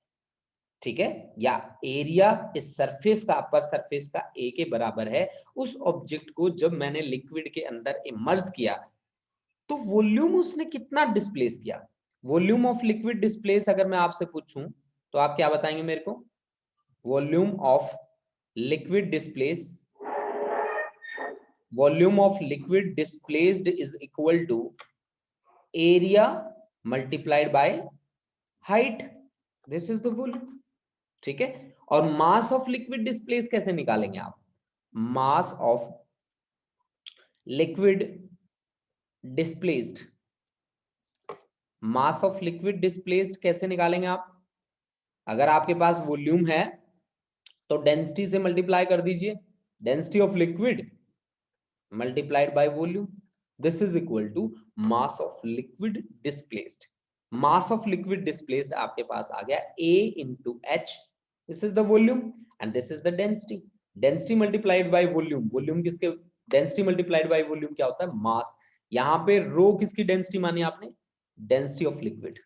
ठीक है, या एरिया इस सरफेस का, अपर सरफेस का a के बराबर है, उस ऑब्जेक्ट को जब मैंने लिक्विड के अंदर इमर्स किया तो वॉल्यूम उसने कितना डिस्प्लेस किया? वॉल्यूम ऑफ लिक्विड डिस्प्लेस अगर मैं आपसे पूछूं तो आप क्या बताएंगे मेरे को? Volume of liquid displace, volume of liquid displaced is equal to area multiplied by height, this is the volume, ठीक है। और मास ऑफ लिक्विड डिस्प्लेस कैसे निकालेंगे आप? मास of liquid displaced, mass of liquid displaced कैसे निकालेंगे आप? अगर आपके पास वॉल्यूम है तो डेंसिटी से मल्टीप्लाई कर दीजिए, density of liquid multiplied by volume, this is equal to mass of liquid displaced. Mass of liquid displaced आपके पास आ गया A into H, this is the volume and this is the density. Density multiplied by volume, volume किसके, density multiplied by volume क्या होता है? मास। यहां पे रो किसकी डेंसिटी मानी आपने? Density of liquid,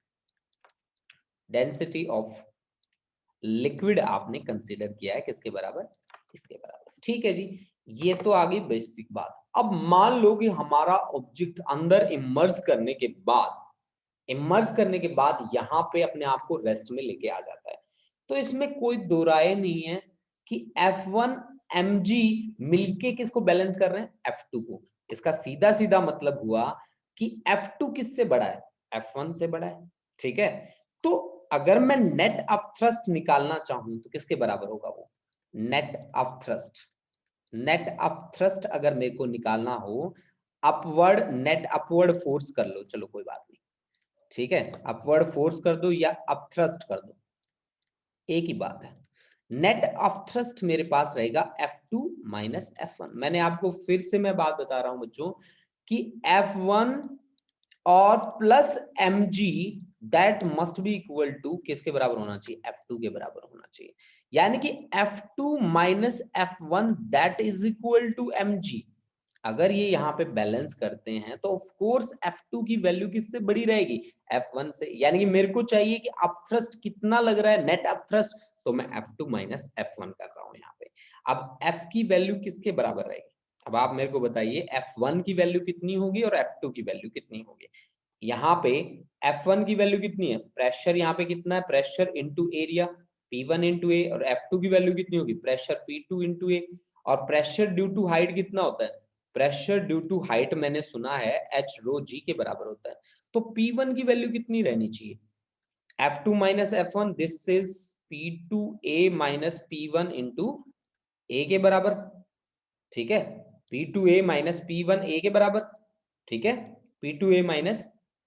density of liquid आपने कंसीडर किया है किसके बराबर? इसके बराबर, ठीक है जी। ये तो आ गई बेसिक बात। अब मान लो कि हमारा ऑब्जेक्ट अंदर इमर्स करने के बाद, इमर्स करने के बाद यहाँ पे अपने आप को रेस्ट में लेके आ जाता है, तो इसमें कोई दो राय नहीं है कि F1 mg मिलके किसको बैलेंस कर रहे हैं? F2 को। इसका सीधा सीधा मतलब हुआ कि F2 किससे बड़ा है? F1 से बड़ा है, ठीक है। तो अगर मैं नेट ऑफ थ्रस्ट निकालना चाहूं तो किसके बराबर होगा वो? Net of thrust. Net of thrust अगर मेरे को निकालना हो, अपवर्ड, नेट अपवर्ड फोर्स कर लो, चलो कोई बात नहीं, ठीक है, अपवर्ड फोर्स कर दो या अप थ्रस्ट कर दो, एक ही बात है। नेट ऑफ थ्रस्ट मेरे पास रहेगा F2 माइनस F1। मैंने आपको फिर से मैं बात बता रहा हूं बच्चों कि F1 और plus mg that must be equal to किसके बराबर होना चाहिए? F2 के बराबर होना चाहिए। यानी कि F2 minus F1 that is equal to mg। अगर ये यहाँ पे बैलेंस करते हैं तो ऑफ कोर्स F2 की वैल्यू किससे बड़ी रहेगी? F1 से। यानी कि मेरे को चाहिए कि अप थ्रस्ट कितना लग रहा है, नेट अप थ्रस्ट, तो मैं F2 माइनस F1 कर रहा हूं यहाँ पे। अब F की वैल्यू किसके बराबर रहेगी? अब आप मेरे को बताइए F1 की वैल्यू कितनी होगी और F2 की वैल्यू कितनी होगी? यहाँ पे F1 की वैल्यू कितनी है? प्रेशर यहाँ पे कितना है? Pressure into area, P1 into A. और F2 की वैल्यू कितनी होगी? Pressure P2 into A. और प्रेशर ड्यू टू हाइट कितना होता है? प्रेशर ड्यू टू हाइट मैंने सुना है H रो G के बराबर होता है। तो P1 की वैल्यू कितनी रहनी चाहिए? F2 minus F1, this is P2A minus P1 into A के बराबर, ठीक है। P2A माइनस P1 ए के बराबर, ठीक है। P2A माइनस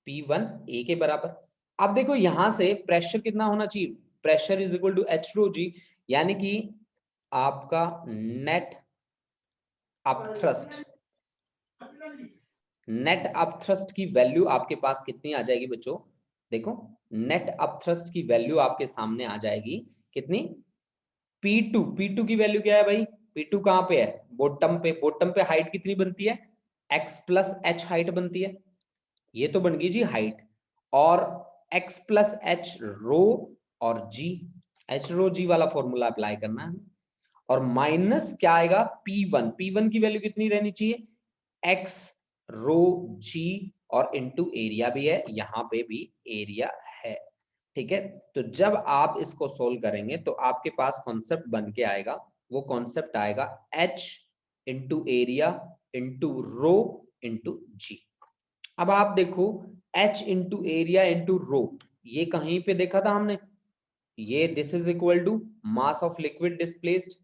P1 ए के बराबर। अब देखो यहां से प्रेशर कितना होना चाहिए? Pressure is equal to H rho G, यानी कि आपका net up thrust, net up thrust की वैल्यू आपके पास कितनी आ जाएगी बच्चों? देखो नेट अप थ्रस्ट की वैल्यू आपके सामने आ जाएगी कितनी? P2 की वैल्यू क्या है भाई? P2 कहां पे है? बॉटम पे। बॉटम पे हाइट कितनी बनती है? x प्लस h हाइट बनती है, ये तो बन गई जी हाइट। और x प्लस h रो और g, h रो g वाला फॉर्मूला अप्लाई करना है। और माइनस क्या आएगा? P1 की वैल्यू कितनी रहनी चाहिए? x रो g और इंटू एरिया भी है, यहां पे भी एरिया है, ठीक है। तो जब आप इसको सोल्व करेंगे तो आपके पास कॉन्सेप्ट बन के आएगा, वो कॉन्सेप्ट आएगा h into area into rho into g। अब आप देखो h into area into rho, ये कहीं पे देखा था हमने? ये this is equal to mass of liquid displaced,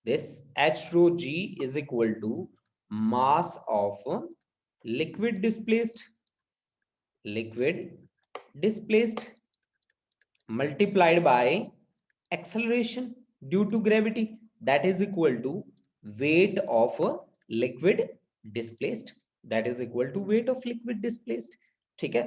this H rho G is equal to mass of liquid displaced, multiplied by acceleration due to gravity, that is equal to weight of liquid displaced, that is equal to weight of liquid displaced, ठीक है।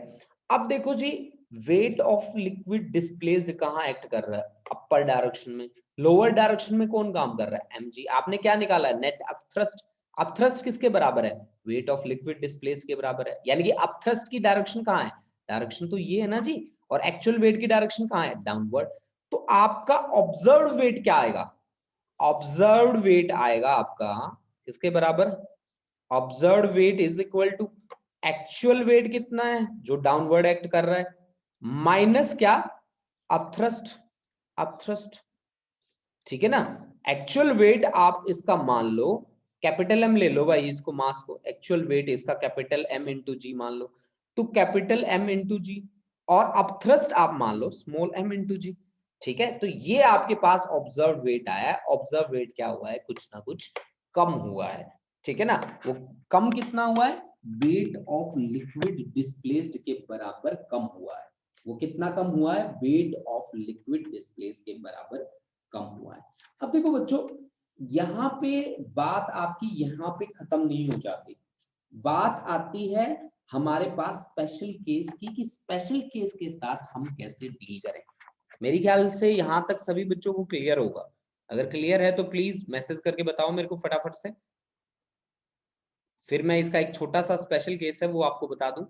अब देखो जी wait of liquid displaced कहाँ act कर रहा है? Upper direction में। Lower direction में कौन काम कर रहा है? mg। आपने क्या निकाला है? Net upthrust. अपथ्रस्ट किसके बराबर है? वेट ऑफ लिक्विड डिस्प्लेस्ड के बराबर है। यानी कि अपथ्रस्ट की डायरेक्शन कहाँ है? डायरेक्शन तो ये है ना जी, और एक्चुअल वेट की डायरेक्शन कहाँ है? डाउनवर्ड। तो आपका ऑब्जर्व्ड वेट क्या आएगा? ऑब्जर्व्ड वेट आएगा आपका किसके बराबर? Observed weight is equal to actual weight कितना है जो डाउनवर्ड एक्ट कर रहा है, माइनस क्या? अपथ्रस्ट। अपथ्रस्ट, ठीक है ना। एक्चुअल वेट आप इसका मान लो कैपिटल एम ले लो भाई, इसको मास को, एक्चुअल वेट इसका कैपिटल एम इंटू जी मान लो, तो कैपिटल एम इंटू जी, और अपथ्रस्ट आप मान लो स्मॉल एम इंटू जी। ठीक है, तो ये आपके पास ऑब्जर्व वेट आया है। ऑब्जर्व वेट क्या हुआ है? कुछ ना कुछ कम हुआ है, ठीक है ना। वो कम कितना हुआ है? वेट ऑफ लिक्विड डिस्प्लेस्ड के बराबर कम हुआ है। वो कितना कम हुआ है? वेट ऑफ लिक्विड डिस्प्लेस्ड के बराबर कम हुआ है। अब देखो बच्चों, यहाँ पे बात आपकी यहाँ पे खत्म नहीं हो जाती, बात आती है हमारे पास स्पेशल केस की, कि स्पेशल केस के साथ हम कैसे डील करें। मेरे ख्याल से यहाँ तक सभी बच्चों को क्लियर होगा। अगर क्लियर है तो प्लीज मैसेज करके बताओ मेरे को फटाफट से, फिर मैं इसका एक छोटा सा स्पेशल केस है वो आपको बता दूं।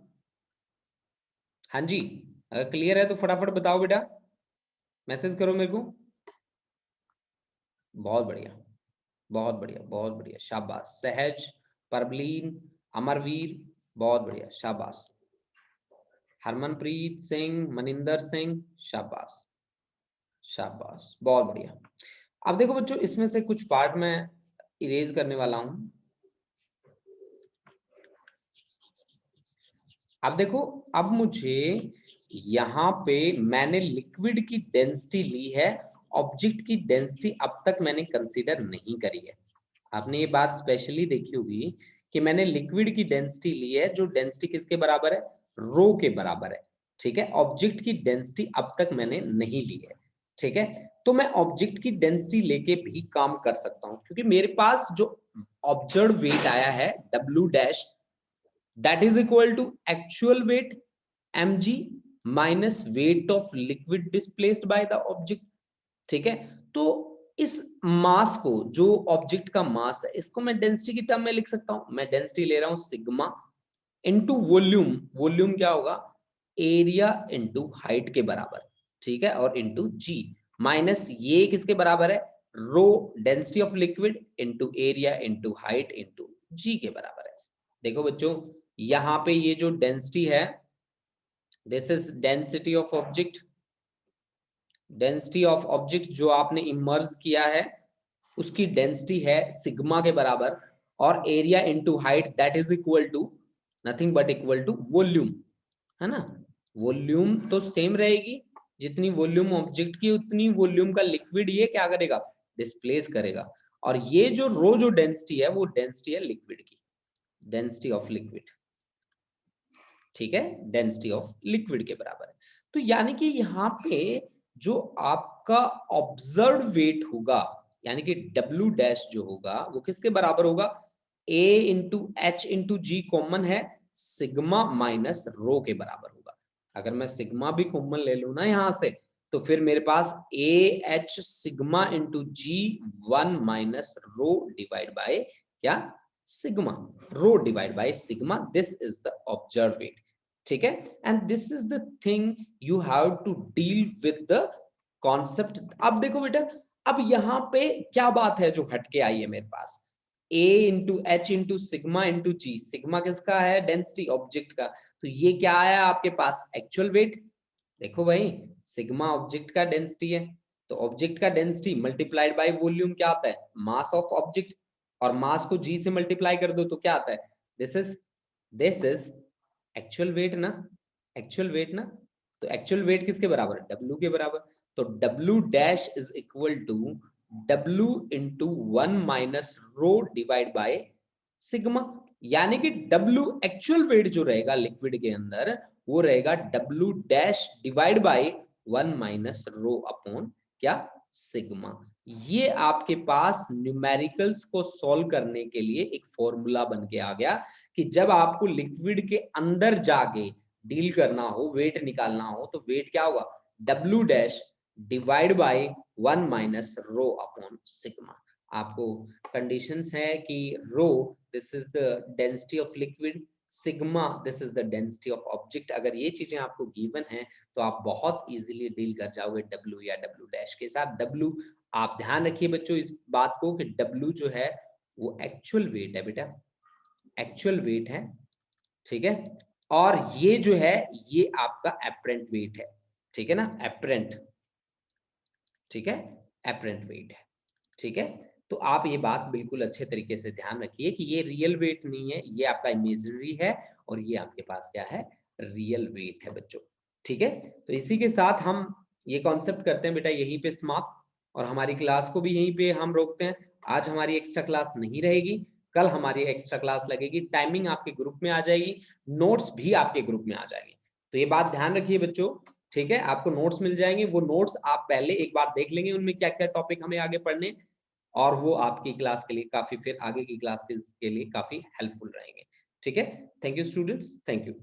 हाँ जी, अगर क्लियर है तो फटाफट बताओ बेटा, मैसेज करो मेरे को। बहुत बढ़िया, बहुत बढ़िया, बहुत बढ़िया, शाबाश। सहज, परबलीन, अमरवीर, बहुत बढ़िया, शाबाश। हरमनप्रीत सिंह, मनिंदर सिंह, शाबाश, शाबाश, बहुत बढ़िया। अब देखो बच्चों, इसमें से कुछ पार्ट मैं इरेज करने वाला हूं। अब देखो, अब मुझे यहां पे मैंने लिक्विड की डेंसिटी ली है, ऑब्जेक्ट की डेंसिटी अब तक मैंने कंसीडर नहीं करी है। आपने ये बात स्पेशली देखी होगी कि मैंने लिक्विड की डेंसिटी ली है, जो डेंसिटी किसके बराबर है? रो के बराबर है, ठीक है। ऑब्जेक्ट की डेंसिटी अब तक मैंने नहीं ली है, ठीक है। तो मैं ऑब्जेक्ट की डेंसिटी लेके भी काम कर सकता हूं, क्योंकि मेरे पास जो ऑब्जर्व वेट आया है W dash, that is equal to actual weight mg minus weight of liquid displaced by the object, ठीक है। तो इस मास को, जो ऑब्जेक्ट का मास है, इसको मैं डेंसिटी की टर्म में लिख सकता हूं। मैं डेंसिटी ले रहा हूं सिग्मा इनटू वॉल्यूम। वॉल्यूम क्या होगा? एरिया इनटू हाइट के बराबर, ठीक है, और इनटू जी, माइनस ये किसके बराबर है? Rho density of liquid into area into height into g के बराबर है। देखो बच्चों, यहां पे ये जो डेंसिटी है, this is density of object. Density of object जो आपने इमर्ज किया है, उसकी डेंसिटी है सिग्मा के बराबर, और area into height that is equal to nothing but equal to volume, है ना। वॉल्यूम तो सेम रहेगी, जितनी वॉल्यूम ऑब्जेक्ट की उतनी वॉल्यूम का लिक्विड ये क्या करेगा? डिस्प्लेस करेगा। और ये जो रो जो डेंसिटी है, वो डेंसिटी है लिक्विड की, डेंसिटी ऑफ लिक्विड, ठीक है, डेंसिटी ऑफ लिक्विड के बराबर है। तो यानी कि यहाँ पे जो आपका ऑब्जर्व वेट होगा, यानी कि W डैश जो होगा, वो किसके बराबर होगा? A into H into G common है, सिग्मा माइनस रो के बराबर होगा। अगर मैं सिग्मा भी कॉमन ले लू ना यहाँ से, तो फिर मेरे पास A H sigma into g 1 minus rho divide by क्या? Sigma, rho divide by sigma, this is the observe weight, ठीक है। And this is the thing you have to deal with the concept. अब देखो बेटा, अब यहाँ पे क्या बात है जो हटके आई है मेरे पास? A into H into sigma into G, sigma किसका है? डेंसिटी ऑब्जेक्ट का। तो ये क्या आया आपके पास? Actual wait. देखो भाई, सिग्मा ऑब्जेक्ट का डेंसिटी है, तो ऑब्जेक्ट का डेंसिटी मल्टीप्लाइड बाय वॉल्यूम क्या आता है? मास ऑफ ऑब्जेक्ट, और मास को जी से मल्टीप्लाई कर दो तो क्या आता है? दिस इज एक्चुअल वेट ना, एक्चुअल वेट ना। तो एक्चुअल वेट किसके बराबर है? W के बराबर। तो W dash is equal to W into 1 minus rho divide by sigma, यानी कि W एक्चुअल वेट जो रहेगा लिक्विड के अंदर, वो रहेगा W dash divide by 1 minus rho upon क्या? सिग्मा। ये आपके पास न्यूमेरिकल्स को सॉल्व करने के लिए एक फॉर्मूला बन के आ गया, कि जब आपको लिक्विड के अंदर जाके डील करना हो, वेट निकालना हो, तो वेट क्या होगा, W dash divide by 1 minus rho upon sigma. आपको कंडीशंस है कि rho this is the density of liquid, sigma this is the density of object. अगर ये चीजें आपको गिवन है तो आप बहुत इजीली डील कर जाओगे W या W डैश के साथ। W आप ध्यान रखिए बच्चों इस बात को कि W जो है वो एक्चुअल वेट है बेटा, एक्चुअल वेट है, ठीक है। और ये जो है ये आपका एपरेंट वेट है, ठीक है ना, एपरेंट, ठीक है, एपरेंट वेट है, ठीक है। तो आप ये बात बिल्कुल अच्छे तरीके से ध्यान रखिए कि ये रियल वेट नहीं है, ये आपका इमेजिनरी है और ये आपके पास क्या है, रियल वेट है बच्चों, ठीक है। तो इसी के साथ हम ये कॉन्सेप्ट करते हैं बेटा यहीं पे समाप्त, और हमारी क्लास को भी यहीं पे हम रोकते हैं। आज हमारी एक्स्ट्रा क्लास नहीं रहेगी, कल हमारी एक्स्ट्रा क्लास लगेगी, टाइमिंग आपके ग्रुप में आ जाएगी, नोट्स भी आपके ग्रुप में आ जाएंगे। तो ये बात ध्यान रखिए बच्चों, ठीक है। आपको नोट्स मिल जाएंगे, वो नोट्स आप पहले एक बार देख लेंगे उनमें क्या क्या टॉपिक हमें आगे पढ़ने, और वो आपकी क्लास के लिए काफी, फिर आगे की क्लास के लिए काफी हेल्पफुल रहेंगे, ठीक है। Thank you students, thank you.